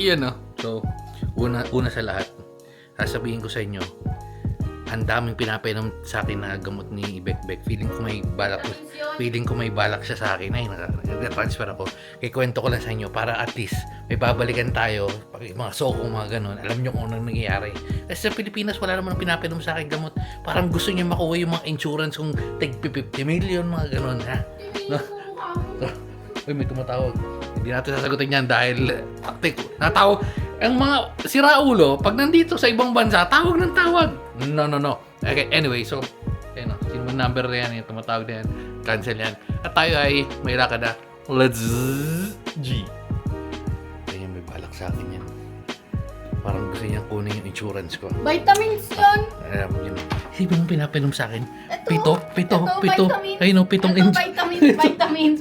Iyan no. So, una sa lahat, sasabihin ko sa inyo, ang daming pinapainom sa akin na gamot ni Bekbek. Feeling ko may balak siya sa akin. Ay, nag-transfer ako. Kaya kwento ko lang sa inyo para at least may babalikan tayo. Mga sokong, mga ganun. Alam nyo kung anong nangyayari. Kasi sa Pilipinas, wala naman pinapainom sa akin gamot. Parang gusto niya makuha yung mga insurance kung tig 50 million, mga ganun. Ha? No? Uy, may tumatawag. Hindi natin sasagutin yan dahil natawag. Ang mga siraulo, pag nandito sa ibang bansa, tawag ng tawag. No. Okay, anyway, so, ayun, sino mo number na yan, yung tumatawag na yan, cancel yan. At tayo ay may lakad na. Let's G. Kaya may balak sa akin yan. Parang gusto niya kunin yung insurance ko. Vitamins yun. Alam mo yun. Sino yung pinapinom sa akin? Ito, Pito. vitamins. Ayun o, 7 inch. Vitamins.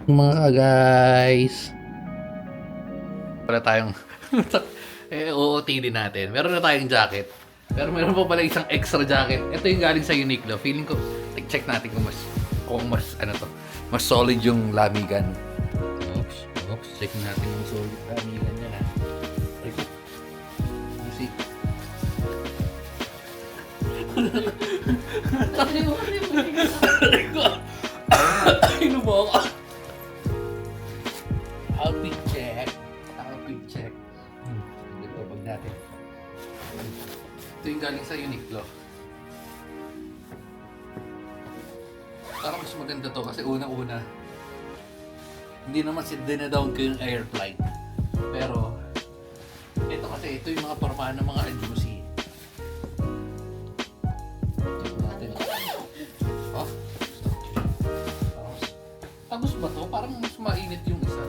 Mga guys. Wala tayong OOTD natin. Meron na tayong jacket. Pero meron pa pala isang extra jacket. Ito yung galing sa Uniqlo. Feeling ko, check natin kung mas solid yung lamigan. Oops. Check natin kung solid lamigan yan ha. Music. Ano ba ako? Outfit check. Ito, bag natin. Ito yung galing sa Uniqlo. Parang mas maganda to kasi unang-una, hindi naman dinadawag ko yung air flight. Pero, ito yung mga pormahan ng mga agency. Check natin. Oh, tapos ba to? Parang mas mainit yung isa.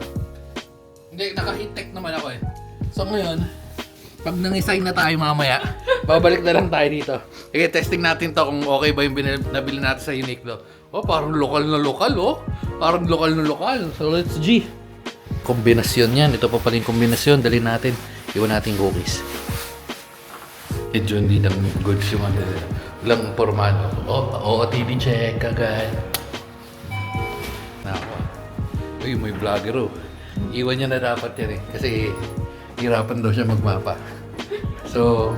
Hindi, naka-heat tech naman ako eh. So ngayon, pag nang-assign na tayo mamaya, babalik na lang tayo dito. Okay, testing natin to kung okay ba yung nabili natin sa Uniqlo. Oh, parang lokal na lokal oh. Parang lokal na lokal. So let's G. Kombinasyon yan. Ito pa pala yung kombinasyon. Dali natin. Iwan natin cookies. Medyo hindi lang goods yung ano. Walang formado. Oh, TV check agad. Nako. Uy, may vlogger oh. Iwan niya na dapat yan eh. Kasi hirapan daw siya magmapa. So,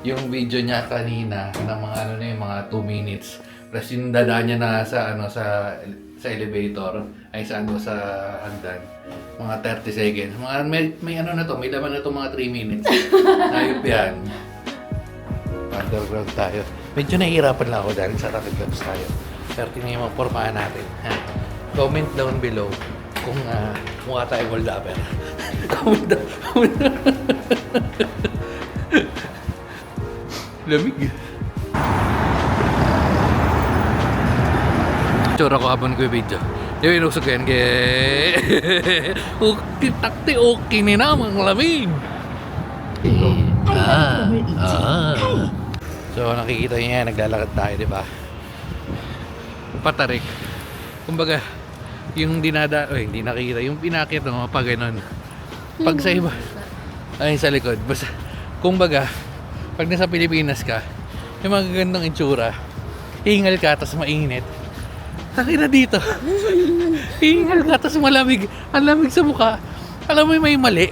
yung video niya kanina ng mga mga 2 minutes. Plus yung dadaan niya na sa sa elevator ay sa hagdan. Mga 30 seconds. May may laman na to mga 3 minutes. Ayop yan. Underground tayo. Medyo nahihirapan lang ako dahil sa traffic gloves tayo. Pero tingnan yung mga pormahan natin. Comment down below kung mukha tayo wallapper. Comment down. Lamig. Tsura ko habang ko yung video. Yung inusok ko yan. Okay ni namang lamig. So nakikita niyo yan, naglalakad tayo, di ba? Patarik. Kumbaga, yung hindi nakikita, yung pinakit no, pag ganun. Pag sa iba, ay sa likod. Basta, kumbaga, pag nasa Pilipinas ka, yung magagandang itsura, hingal ka, tapos mainit. Sakin na dito. Hingal ka, tapos malamig. Ang lamig sa mukha. Alam mo yung may mali.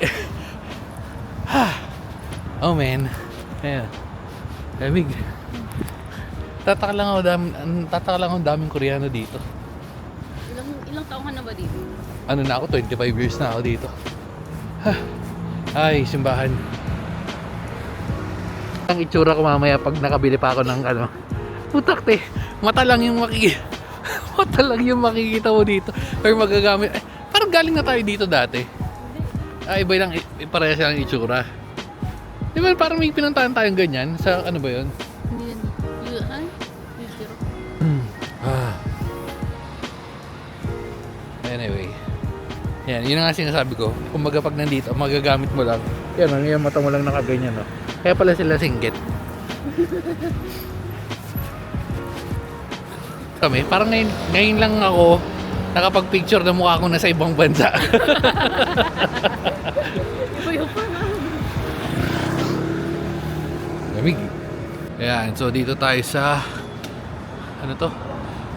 Oh man. Ayan. Lamig. Tataka lang ako daming Koreano dito. Ilang taon ka na ba dito? Ano na ako, 25 years na ako dito. Ay, simbahan. Ang itsura ko mamaya pag nakabili pa ako ng putakte, mata lang yung makikita mo dito or magagamit. Parang galing na tayo dito dati. Iba lang, parehas lang itsura. Di ba parang may pinuntahan tayong ganyan sa ano ba yun? Anyway, yan, yun nga sinasabi ko. Kung pag nandito, magagamit mo lang. Yan, yung mata mo lang nakaganyan, no? Kaya pala sila singgit. Kami, parang ngayon lang ako nakapag-picture na mukha ko nasa ibang bansa. Lamig. Ayan, so dito tayo sa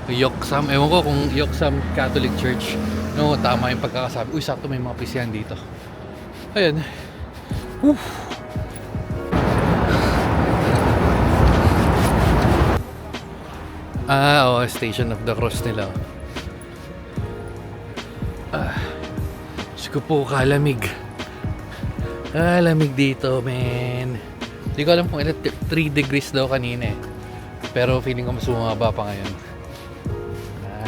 Yeoksam. Ewan ko kung Yeoksam Catholic Church. No, tama yung pagkakasabi. Uy, sakto may mga pisyan dito. Ayan. Woo. Oo, Station of the Cross nila. Diyos ko po, kalamig. Lamig dito, men. Hindi ko alam kung 3 degrees daw kanina eh. Pero feeling ko mas bumaba pa ngayon.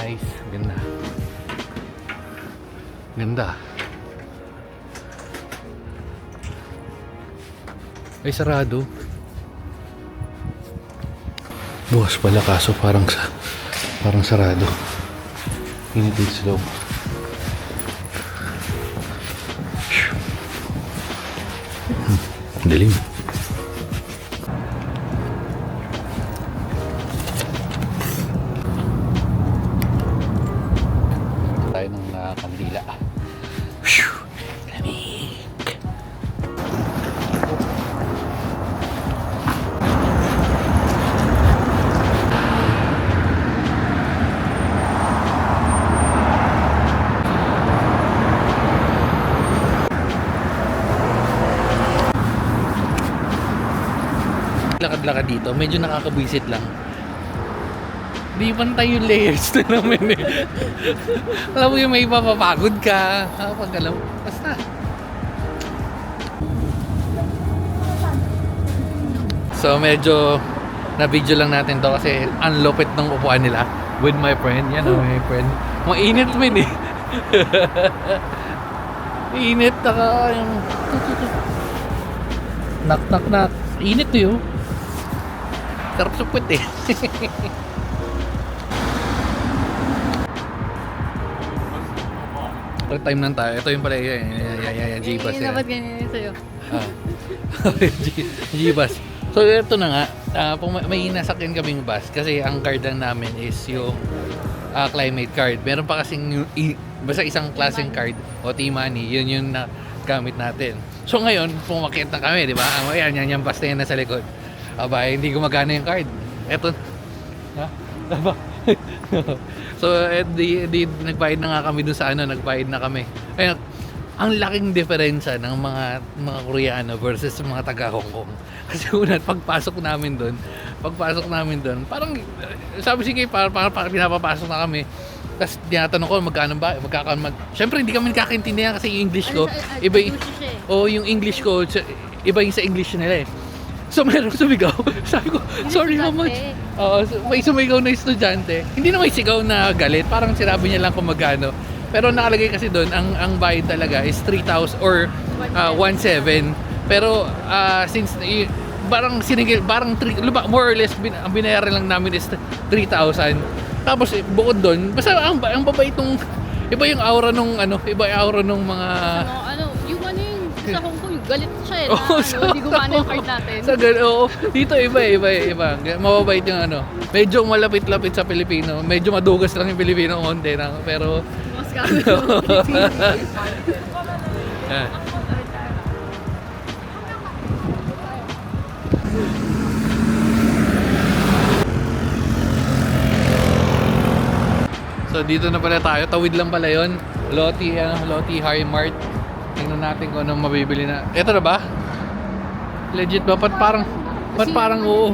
Nice. Ganda. Ganda. Ay, sarado. Bukas pala kaso parang sarado. Init dito sa loob. Dilim. Tayo ng kandila. Phew! Lamig. Lakad-lakad dito, medyo nakakabwisit lang. Di pantay yung layers na naman eh. Alam mo yung may mapapagod ka. Pag alam, basta. So medyo na-video lang natin to kasi ang lupit ng upuan nila with my friend. Yan o, my friend. Mainit man eh. Init, taka yung... Knock. Init yun. Sarap sa puwet eh. Time lang tayo. Ito yung pala G-Bus. Dapat ganyan sa'yo. G-Bus. So ito na nga. May nasakyan kaming bus kasi ang card lang namin is yung climate card. Meron pa kasing basta isang klaseng card o T-Money. Yun yung gamit natin. So ngayon, pumakit na kami, di ba? Ayan, yung bus na yan nasa likod. Aba, hindi gumagana yung card. Eto. Ha? Aba. So, nagbayad na nga kami dun sa nagbayad na kami. Ayun, ang laking diferensya ng mga Koreano versus mga taga Hong Kong. Kasi una, pagpasok namin dun, parang, sabi sige, parang pinapapasok na kami. Tapos tinatanong ko, Siyempre, hindi kami nakakaintindihan kasi yung English ko, iba yung English ko, iba yung sa English nila eh. So merong sumigaw. Sabi ko, sorry how much? May sumigaw na estudyante. Hindi na may sigaw na galit. Parang sinabi niya lang kung magkano. Pero nakalagay kasi doon, ang bayad talaga is 3,000 or 1,700. Pero since parang more or less ang binayaran lang namin is 3,000. Tapos bukod doon, basta ang babait nung iba yung aura nung mga sa Hong Kong, galit siya eh. Hindi gumana yung card natin. Dito iba. Mababait yung medyo malapit-lapit sa Pilipino. Medyo madugas lang yung Pilipino konti na, pero Mas kami. yeah. So dito na pala tayo. Tawid lang pala yun. Lotte High Mart. Tingnan natin kung anong mabibili na. Ito na ba? Legit ba? Parang oo.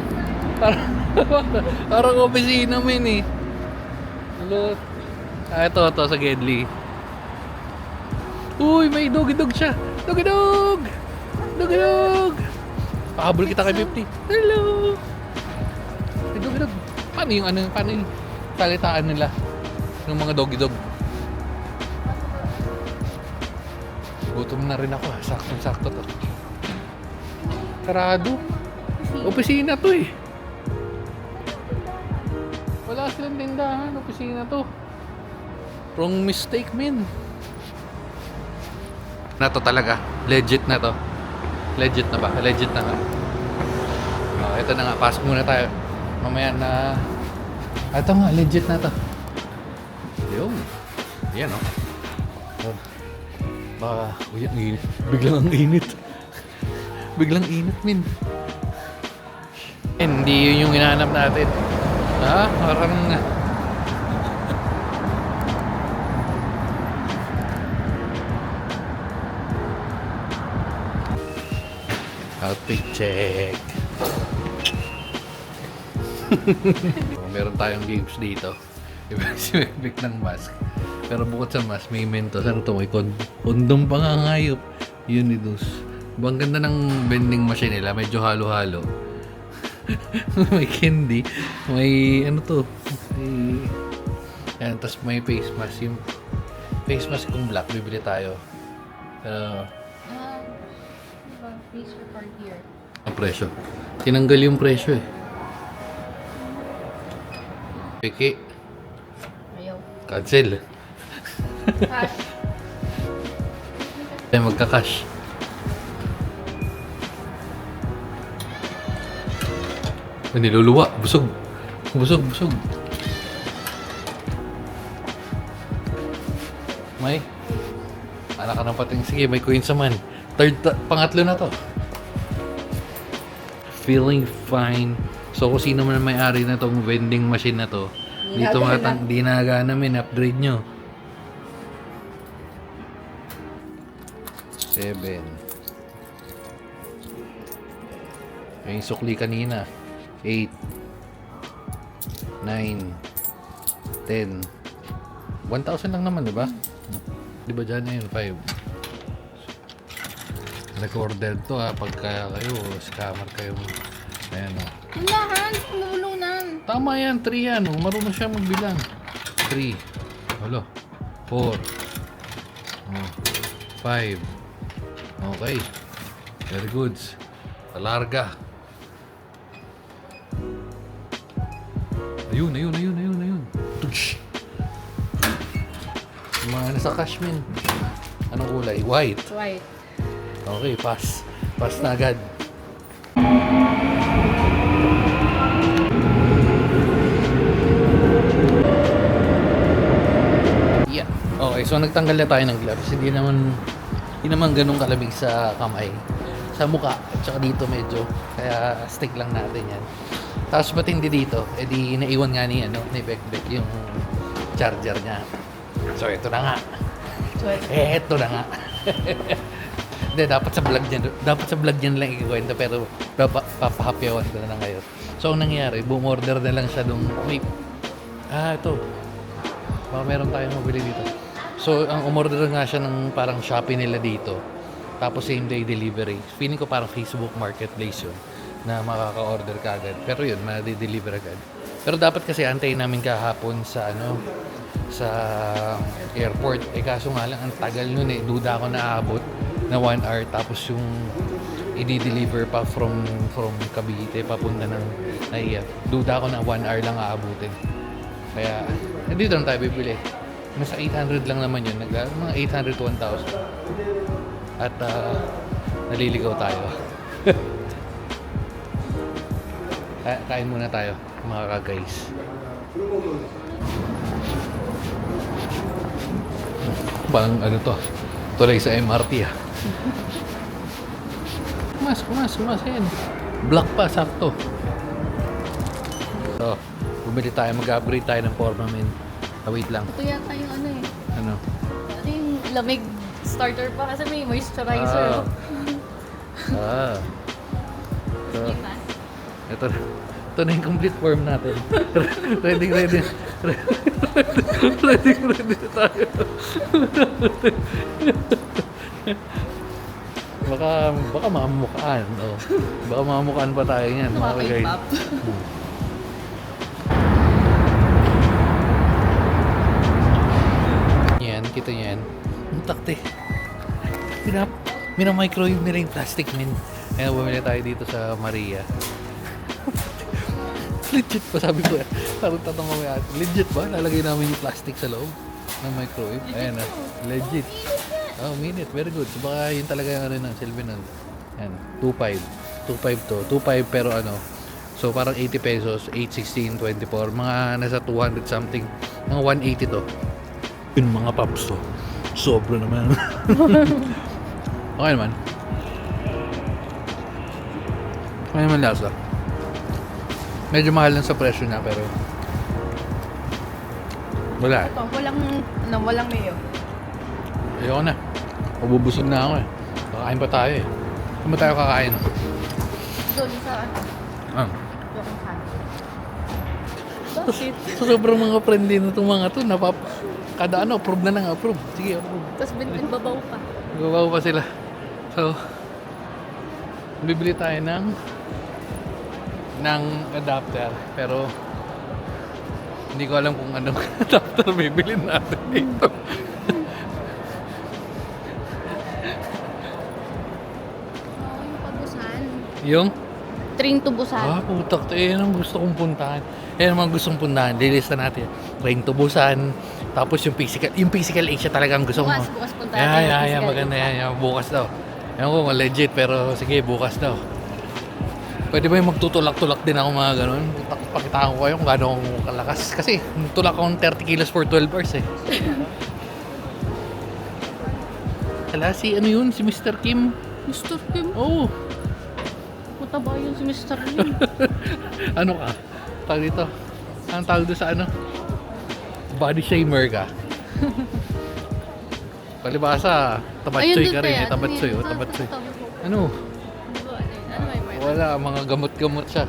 Parang opisina mo yun eh. Ito sa Gedli. Uy, may dog siya. Dog! Pahabol kita kay 50. Hello! May dog. Paano yung salitaan nila? Ng mga dog. Gutom na rin ako. Saktong-sakto to. Sarado. Opisina to eh. Wala silang tindahan. Opisina to. Wrong mistake, men. Na to talaga. Legit na to. Legit na ba? Legit na nga. Ito na nga. Pasok muna tayo. Mamaya na... Ito nga. Legit na to. Yun. Yan o. Baka, ang init. Biglang init, min. Hindi yun yung hinahanap natin. Parang... Outfit check. Meron tayong games dito. Iba si Bekbek ng mask. Pero bukod sa mask, may mentos. Ano to? May kondom pa nga ngayop. Unidos. Ang ganda ng vending machine nila. Medyo halo-halo. May candy. May ano to? May... Yan, tapos may face mask. Yung face mask kung black, bibili tayo. Please record here. Ang presyo. Tinanggal yung presyo eh. Piki. Ayaw. Cancel. Cash. Ay, magka-cash. Ay, niluluwa. Busog. Busog, busog. May. Anak ka ng pating. Sige, may coins naman. Pangatlo na to. Feeling fine. So, kung sino man ang may-ari na tong vending machine na to, dito mga di na namin, upgrade nyo. 7. Yung sukli kanina. 8. 9. 10. 1,000 lang naman, di ba? Di ba dyan na yun? 5. Nag-order to ha, pagka kayo, scammer kayo. Ayan o. Tulahan, kumulunan. Tama yan, 3 yan. Oh. Marunong siya magbilang. 3. Halo. 4. 5. Okay. Very good. Talarga. Ayun, ayun, ayun, ayun, ayun. Tush. Mga nasa cashmin. Anong kulay? White. White. Okay, pass. Pass na agad. Yeah. Okay, so nagtanggal na tayo ng gloves. Hindi naman ganun kalamig sa kamay. Sa mukha, at saka dito medyo. Kaya stick lang natin yan. Tapos ba't hindi dito? Eh di naiwan nga ni Bekbek yung charger niya. So ito na nga. Ito na nga. Hindi, dapat sa vlog niya lang ikikwento, pero papahapyawan ko na lang kayo. So, ang nangyari, bumorder na lang siya nung ito. Baka meron tayong mabili dito. So, ang umorder nga siya ng parang Shopee nila dito. Tapos same day delivery. Feeling ko parang Facebook Marketplace yun na makaka-order ka agad. Pero yun, ma-deliver agad. Pero dapat kasi antayin namin kahapon sa sa airport. Eh kaso nga lang, ang tagal nun eh. Duda ako na aabot na 1 hour, tapos yung i-deliver pa from Cavite papunta ng Naiya. Duda ako na 1 hour lang aabutin. Kaya dito lang tayo bibili. Nasa 800 lang naman yun. Mga 800 to 1,000. At naliligaw tayo. Kain muna tayo, mga ka-guys. Parang ano to, tulay sa MRT ah. Kumas yan. Black pa, sakto. So, bumili tayo, mag-upgrade tayo ng formamin. Wait lang. Ito yata yung ano eh. Ano? Ano yung lamig starter pa kasi may moisturizer. So, ito na yung complete form natin. ready na tayo. Baka mamamukhaan. Oh. Baka mamamukhaan pa tayo yan, mga guys. Yan, kita yan. Ang takte. Mina-microwave nila yung plastic, min. Kaya bumili tayo dito sa Maria. Legit pa, sabi ko. Parang tatong kami ate. Legit ba? Lalagay namin yung plastic sa loob ng microwave. Ayan na. Legit. Oh, minute. Very good. So, baka yun talaga yung ano ng silbi nun. Ayan. 2.5. 2.5 to. 2.5 pero ano. So, parang 80 pesos. 8, 16, 24. Mga nasa 200 something. Mga 180 to. Yun mga paps to. Sobra naman. Okay naman. Okay naman lasa. Medyo mahal lang sa presyo niya pero wala. Ito, walang mayo. Ayoko na. Mabubusog na ako eh. Kakain pa tayo eh. Saan ba tayo kakain? Doon sa Ah. yung That's it. So, sobrang mga friendly na itong mga to. Kada ano, approve na lang, approve. Sige, approve. Tapos babaw pa. Gawaw pa sila. So, bibili tayo ng adapter. Pero, hindi ko alam kung anong adapter bibili natin dito. Oo, yung pabusan. Yung? Train to Busan. Putak. Yan ang gusto kong puntahan. Yan ang mga gustong puntahan. Lilista natin. Train to Busan. Tapos yung physical Asia talagang gusto ko. Bukas punta Yeah, maganda yan. Bukas daw. Ewan ko, legit, pero sige, bukas daw. Pwede ba yung magtutulak-tulak din ako mga ganun? Pakitaan ko kayo kung gaano akong kalakas. Kasi, tulak akong 30 kilos for 12 hours eh. Hala, si ano yun? Si Mr. Kim? Mr. Kim. Oo. Mataba yun si Mr. Kim. Ano ka? Tawag dito? Anong tawag doon sa ano? Body shamer ka? Palibasa, tabatsoy ka rin eh. Tabatsoy, oh, tabatsoy. Ano? Wala, mga gamot-gamot siya.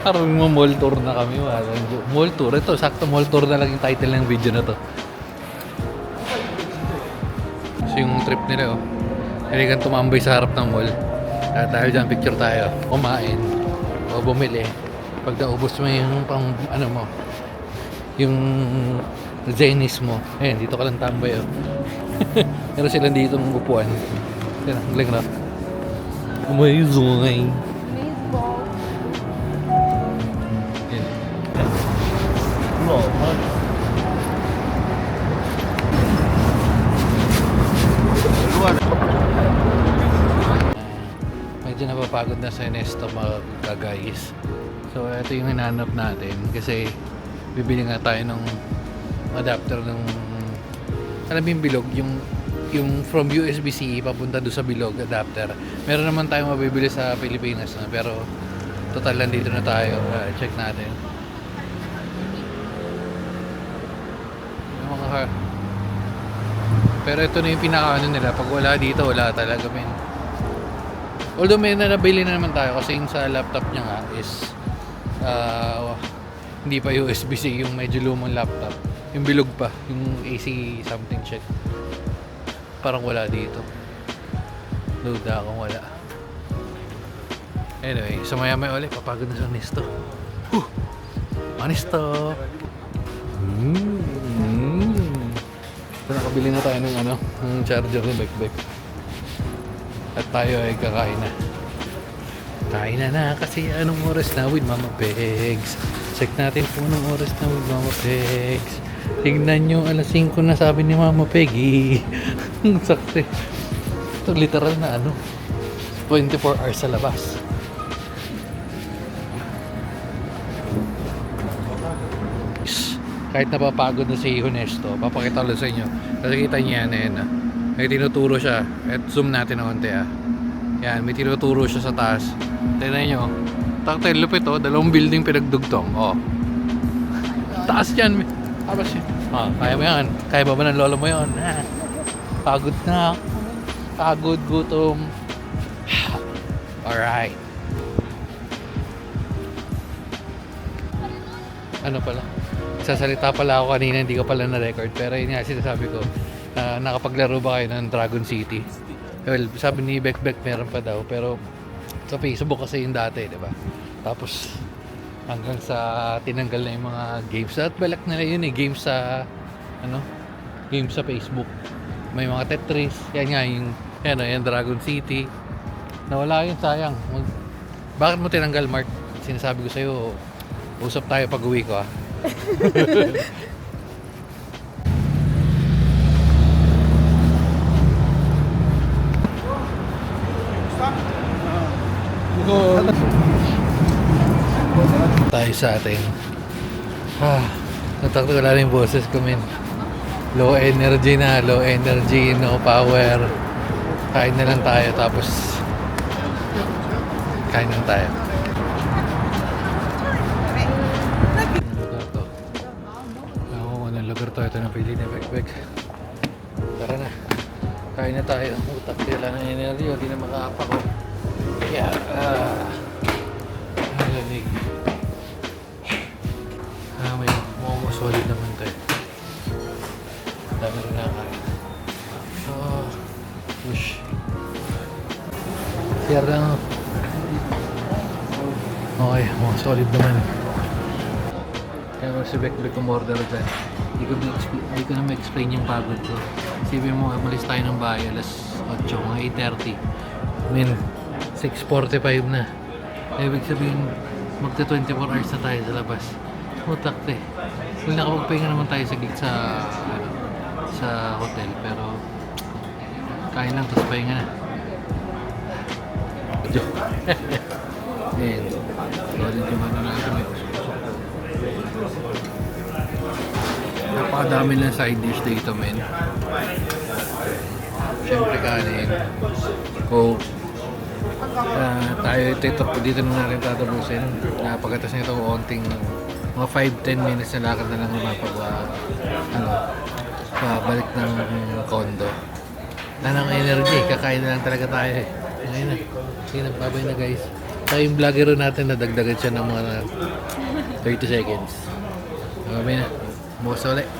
Parang mall tour na kami. Mall tour. Ito, sakto mall tour na lang yung title ng video na to. So yung trip nila, oh. Hindi kang tumambay sa harap ng mall. At tayo dyan, picture tayo. Kumain. O bumili. Pag naubos mo yung pang, ano mo, yung Zenis mo. Ayan, dito ka lang tambay, oh. Meron silang dito ng upuan. Yan, ang galing na. Amazing. Yan. Medyo napapagod na sa Ernesto mga guys. So ito yung hinanap natin kasi bibili nga tayo ng adapter ng alam mo yung bilog, yung from USB-C papunta doon sa bilog adapter. Meron naman tayong mabibili sa Pilipinas na, pero total nandito na tayo. Check natin. Yung mga pero ito na yung pinaka-ano nila. Pag wala dito, wala talaga, men. Although may nabili na naman tayo kasi yung sa laptop niya nga is hindi pa USB-C, yung medyo lumang laptop. Yung bilog pa, yung AC something check. Parang wala dito. Duda akong wala. Anyway, so maya-maya ulit, papagod na sa Ernesto. Ernesto! So nakabili na tayo ng ano, ng charger ng backpack. At tayo ay kakain na. Kain na kasi anong oras na with Mama Pegs. Check natin kung anong oras na with Mama Pegs. Tignan nyo, alas 5 na sabi ni Mama Peggy. Sakti. Ito literal na ano, 24 hours sa labas. Kahit napapagod na si Ernesto, papakita ko lang sa inyo. Kasi kita niyo yan, ayan na. May tinuturo siya. At zoom natin na konti ah. Yan, may tinuturo siya sa taas. Tignan nyo. Taktil, lupit oh. Dalawang building pinagdugtong. Oh. Taas yan. Tapos yun. Ah, kaya mo yan. Kaya ba ng lolo mo yun? Ah. Pagod na. Pagod, gutom. Alright. Ano pala? Sasalita pala ako kanina, hindi ko pala na-record. Pero yun nga, sinasabi ko, nakapaglaro ba kayo ng Dragon City? Well, sabi ni Beck meron pa daw. Pero sa Facebook kasi yung dati, di ba? Tapos hanggang sa tinanggal na yung mga games. At balak nila yun eh, games sa games sa Facebook. May mga Tetris. Yan nga, yung Dragon City. Nawala yun, sayang. Bakit mo tinanggal, Mark? Sinasabi ko sa'yo, usap tayo pag uwi ko ah. Tayo sa atin. Natakot wala na yung boses ko, men. Low energy na, low energy, no power. Kain na lang tayo, tapos kain na lang tayo. Lugar to. Ito ng pili na backpack. Tara na. Kain na tayo. Utak kailan ng energy. Hindi na makaapak ko. Yeah. Ang lamig. May momo solid naman tayo. Dami rin nakakain. Push. Share lang. Okay, mga solid naman. Kaya mo si Bekbek umorder dyan. Hindi ko na ma-explain yung pagod ko. Isipin mo, umalis tayo ng bahay alas 8, mga 8:30. I mean, 6:45 na. Ibig sabihin, magta 24 hours na tayo sa labas. Utakte. Kung nakapagpahinga naman tayo saglit sa hotel, pero kain lang, tapos pahinga na. Joke. And, solid yung ano natin may usok-usok. Napakadami lang side dish dito, men. Siyempre kanin, coke. Tayo dito na natin tatapusin. Pagkatas nito onting mga 5-10 minutes na lakad na lang pabalik ng condo. Wala ng energy, kakain na lang talaga tayo eh. Ngayon na. Sige, nagpabay na guys. Tayo yung vlogger natin, nadagdagan siya ng mga 30 seconds. Nagpabay na. Bukas ulit.